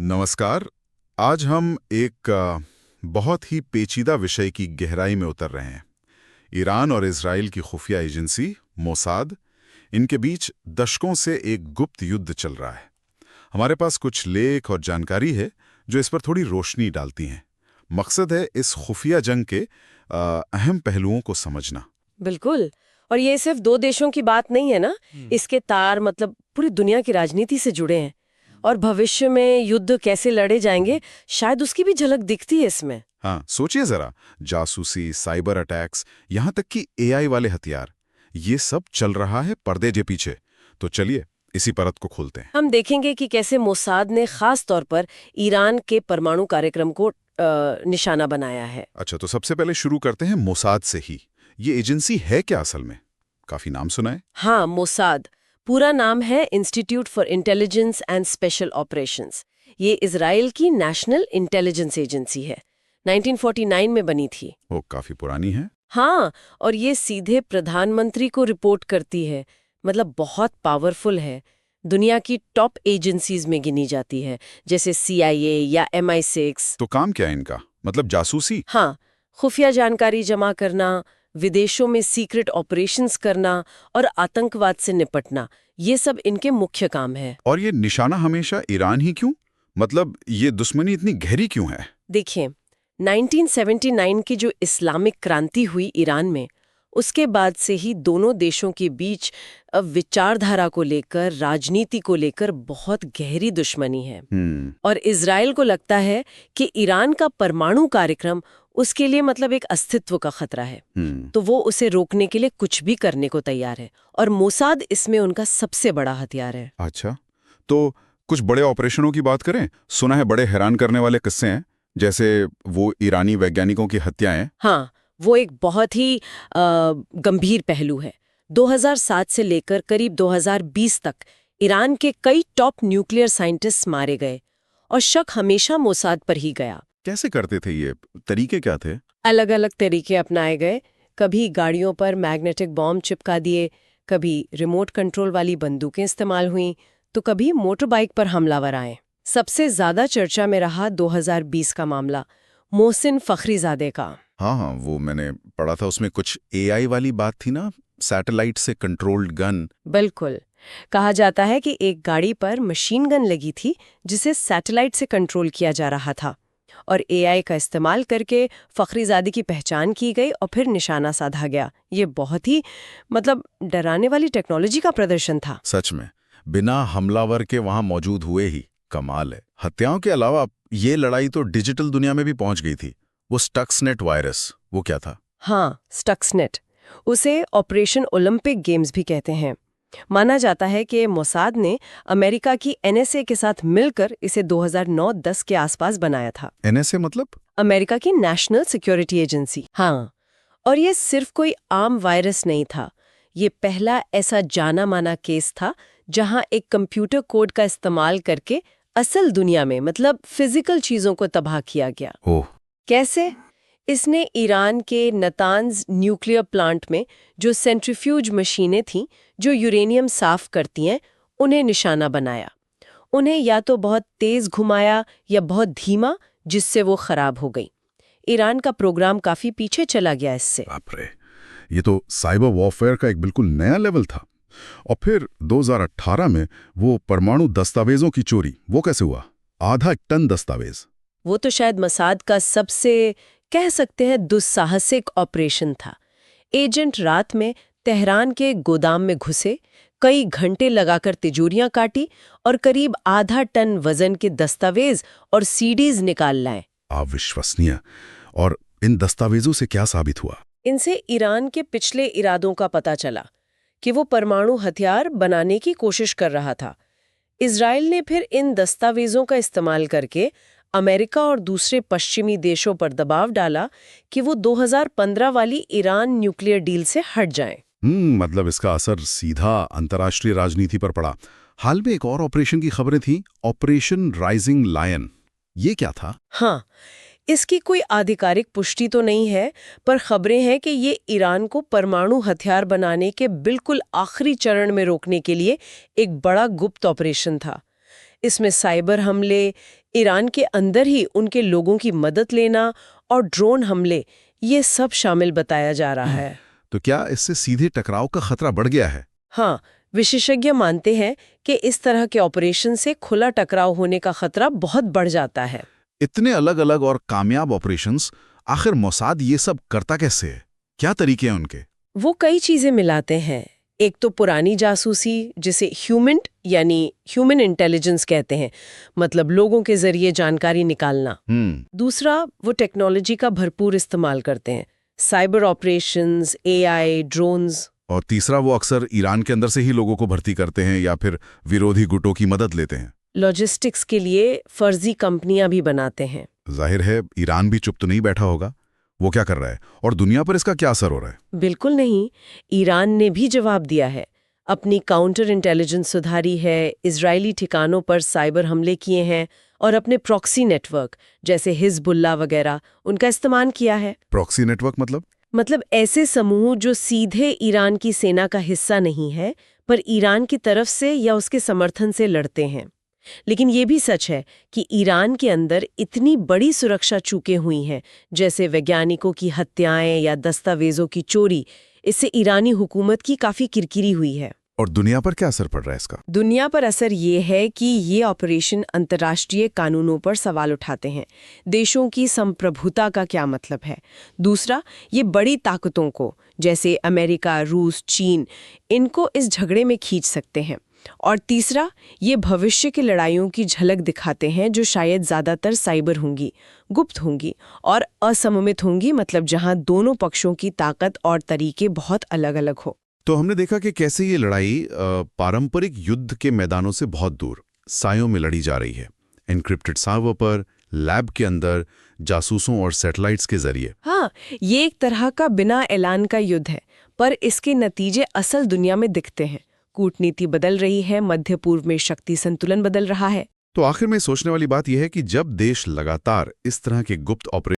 नमस्कार। आज हम एक बहुत ही पेचीदा विषय की गहराई में उतर रहे हैं। ईरान और इजराइल की खुफिया एजेंसी मोसाद, इनके बीच दशकों से एक गुप्त युद्ध चल रहा है। हमारे पास कुछ लेख और जानकारी है जो इस पर थोड़ी रोशनी डालती हैं। मकसद है इस खुफिया जंग के अहम पहलुओं को समझना। बिल्कुल। और ये सिर्फ दो देशों की बात नहीं है ना, इसके तार मतलब पूरी दुनिया की राजनीति से जुड़े हैं और भविष्य में युद्ध कैसे लड़े जाएंगे शायद उसकी भी झलक दिखती है इसमें। हाँ, सोचिए जरा, जासूसी, साइबर अटैक्स, यहाँ तक कि एआई वाले हथियार, ये सब चल रहा है पर्दे के पीछे। तो चलिए इसी परत को खोलते हैं। हम देखेंगे कि कैसे मोसाद ने खास तौर पर ईरान के परमाणु कार्यक्रम को निशाना बनाया है। अच्छा, तो सबसे पहले शुरू करते हैं मोसाद से ही। ये एजेंसी है क्या असल में? काफी नाम सुना है। हाँ, मोसाद पूरा नाम है institute for intelligence and special operations. ये इजराइल की नेशनल इंटेलिजेंस एजेंसी है। 1949 में बनी थी। वो काफी पुरानी है। हाँ, और ये सीधे प्रधानमंत्री को रिपोर्ट करती है, मतलब बहुत पावरफुल है। दुनिया की टॉप एजेंसीज में गिनी जाती है, जैसे CIA या MI6। तो काम क्या है इनका? मतलब जासूसी? हाँ, खुफिया जानकारी जमा करना, विदेशों में सीक्रेट ऑपरेशंस करना और आतंकवाद से निपटना, ये सब इनके मुख्य काम है। और ये निशाना हमेशा ईरान ही क्यों? मतलब ये दुश्मनी इतनी गहरी क्यों है? देखिए, 1979 की जो इस्लामिक क्रांति हुई ईरान में, उसके बाद से ही दोनों देशों के बीच विचारधारा को लेकर, राजनीति को लेकर बहुत गहरी दुश्मनी है। और इजराइल को लगता है कि ईरान का परमाणु कार्यक्रम उसके लिए मतलब एक अस्तित्व का खतरा है। तो वो उसे रोकने के लिए कुछ भी करने को तैयार है, और मोसाद इसमें उनका सबसे बड़ा हथियार है। अच्छा, तो कुछ बड़े ऑपरेशनों की बात करें। सुना है बड़े हैरान करने वाले किस्से हैं, जैसे वो ईरानी वैज्ञानिकों की हत्याएं। हाँ, वो एक बहुत ही गंभीर पहलू है। 2007 से लेकर करीब 2020 तक ईरान के कई टॉप न्यूक्लियर साइंटिस्ट मारे गए, और शक हमेशा मोसाद पर ही गया। कैसे करते थे ये? तरीके क्या थे? अलग अलग तरीके अपनाए गए। कभी गाड़ियों पर मैग्नेटिक बॉम्ब चिपका दिए, कभी रिमोट कंट्रोल वाली बंदूकें इस्तेमाल हुई, तो कभी मोटर बाइक पर हमलावर आए। सबसे ज्यादा चर्चा में रहा 2020 का मामला, मोहसिन फखरीजादे का। हाँ, वो मैंने पढ़ा था। उसमें कुछ एआई वाली बात थी ना, सैटेलाइट से कंट्रोल्ड गन। बिल्कुल। कहा जाता है कि एक गाड़ी पर मशीन गन लगी थी जिसे सैटेलाइट से कंट्रोल किया जा रहा था, और AI का इस्तेमाल करके फखरीजादी की पहचान की गई और फिर निशाना साधा गया। ये बहुत ही मतलब डराने वाली टेक्नोलॉजी का प्रदर्शन था। सच में, बिना हमलावर के वहां मौजूद हुए ही कमाल है। हत्याओं के अलावा ये लड़ाई तो डिजिटल दुनिया में भी पहुंच गई थी। वो स्टक्सनेट वायरस, वो क्या था? हाँ, स्टक्सनेट। उसे ऑपरेशन ओलंपिक गेम्स भी कहते हैं। माना जाता है कि मोसाद ने अमेरिका की NSA के साथ मिलकर इसे 2009-10 के आसपास बनाया था। NSA मतलब? अमेरिका की नेशनल सिक्योरिटी एजेंसी। हाँ, और ये सिर्फ कोई आम वायरस नहीं था। ये पहला ऐसा जाना माना केस था जहां एक कंप्यूटर कोड का इस्तेमाल करके असल दुनिया में मतलब फिजिकल चीजों को तबाह किया गया। ओह, कैसे? इसने ईरान के नतांज न्यूक्लियर प्लांट में जो सेंट्रीफ्यूज मशीनें थीं जो यूरेनियम साफ करती हैं, उन्हें निशाना बनाया। उन्हें या तो बहुत तेज घुमाया या बहुत धीमा, जिससे वो खराब हो गई। ईरान का प्रोग्राम काफी पीछे चला गया इससे। बाप रे, ये तो साइबर वॉरफेयर का एक बिल्कुल नया लेवल था। और फिर 2018 में वो परमाणु दस्तावेजों की चोरी, वो कैसे हुआ? आधा टन दस्तावेज। वो तो शायद मोसाद का सबसे कह सकते हैं दुस्साहसिक ऑपरेशन था। एजेंट रात में तेहरान के गोदाम में घुसे, कई घंटे लगाकर तिजोरियां काटी और करीब आधा टन वजन के दस्तावेज और CDs निकाल लाए। अविश्वसनीय। और इन दस्तावेजों से क्या साबित हुआ? इनसे ईरान के पिछले इरादों का पता चला कि वो परमाणु हथियार बनाने की कोशिश कर रहा था। इजराइल ने फिर इन दस्तावेजों का इस्तेमाल करके अमेरिका और दूसरे पश्चिमी देशों पर दबाव डाला कि वो 2015 वाली ईरान न्यूक्लियर डील से हट जाएं। मतलब इसका असर सीधा अंतर्राष्ट्रीय राजनीति पर पड़ा। हाल में एक और ऑपरेशन की खबरें थी, ऑपरेशन राइजिंग लायन। ये क्या था? हाँ, इसकी कोई आधिकारिक पुष्टि तो नहीं है, पर खबरें हैं कि ये ईरान को परमाणु हथियार बनाने के बिल्कुल आखिरी चरण में रोकने के लिए एक बड़ा गुप्त ऑपरेशन था। इसमें साइबर हमले, ईरान के अंदर ही उनके लोगों की मदद लेना और ड्रोन हमले, ये सब शामिल बताया जा रहा है। तो क्या इससे सीधे टकराव का खतरा बढ़ गया है? हाँ, विशेषज्ञ मानते हैं कि इस तरह के ऑपरेशन से खुला टकराव होने का खतरा बहुत बढ़ जाता है। इतने अलग अलग और कामयाब ऑपरेशंस, आखिर मोसाद ये सब करता कैसे है? क्या तरीके हैं उनके? वो कई चीजें मिलाते हैं। एक तो पुरानी जासूसी, जिसे ह्यूमन इंटेलिजेंस कहते हैं, मतलब लोगों के जरिए जानकारी निकालना। दूसरा, वो टेक्नोलॉजी का भरपूर इस्तेमाल करते हैं, साइबर ऑपरेशंस, एआई, ड्रोन्स। और तीसरा, वो अक्सर ईरान के अंदर से ही लोगों को भर्ती करते हैं या फिर विरोधी गुटों की मदद लेते हैं। लॉजिस्टिक्स के लिए फर्जी कंपनियां भी बनाते हैं। जाहिर है ईरान भी चुप तो नहीं बैठा होगा। वो क्या कर रहा है और दुनिया पर इसका क्या असर हो रहा है? बिल्कुल नहीं, ईरान ने भी जवाब दिया है। अपनी काउंटर इंटेलिजेंस सुधारी है, इजरायली ठिकानों पर साइबर हमले किए हैं और अपने प्रॉक्सी नेटवर्क जैसे हिजबुल्लाह वगैरह उनका इस्तेमाल किया है। प्रॉक्सी नेटवर्क मतलब ऐसे समूह जो सीधे ईरान की सेना का हिस्सा नहीं है, पर ईरान की तरफ से या उसके समर्थन से लड़ते हैं। लेकिन ये भी सच है कि ईरान के अंदर इतनी बड़ी सुरक्षा चूकें हुई हैं, जैसे वैज्ञानिकों की हत्याएं या दस्तावेजों की चोरी, इससे ईरानी हुकूमत की काफी किरकिरी हुई है। और दुनिया पर क्या असर पड़ रहा है इसका? दुनिया पर असर ये है कि ये ऑपरेशन अंतर्राष्ट्रीय कानूनों पर सवाल उठाते हैं। देशों की संप्रभुता का क्या मतलब है? दूसरा, ये बड़ी ताकतों को, जैसे अमेरिका, रूस, चीन, इनको इस झगड़े में खींच सकते हैं। और तीसरा, ये भविष्य की लड़ाइयों की झलक दिखाते हैं जो शायद ज्यादातर साइबर होंगी, गुप्त होंगी और असममित होंगी, मतलब जहां दोनों पक्षों की ताकत और तरीके बहुत अलग-अलग हो। तो हमने देखा कि कैसे ये लड़ाई पारंपरिक युद्ध के मैदानों से बहुत दूर सायों में लड़ी जा रही है, एन्क्रिप्टेड सर्वर पर, लैब के अंदर, जासूसों और सैटेलाइट्स के जरिए। हाँ, ये एक तरह का बिना ऐलान का युद्ध है, पर इसके नतीजे असल दुनिया में दिखते हैं। कूटनीति बदल रही है, मध्य पूर्व में शक्ति संतुलन बदल रहा है। तो आखिर में सोचने वाली बात यह है कि जब देश लगातार इस तरह के गुप्त ऑपरेशन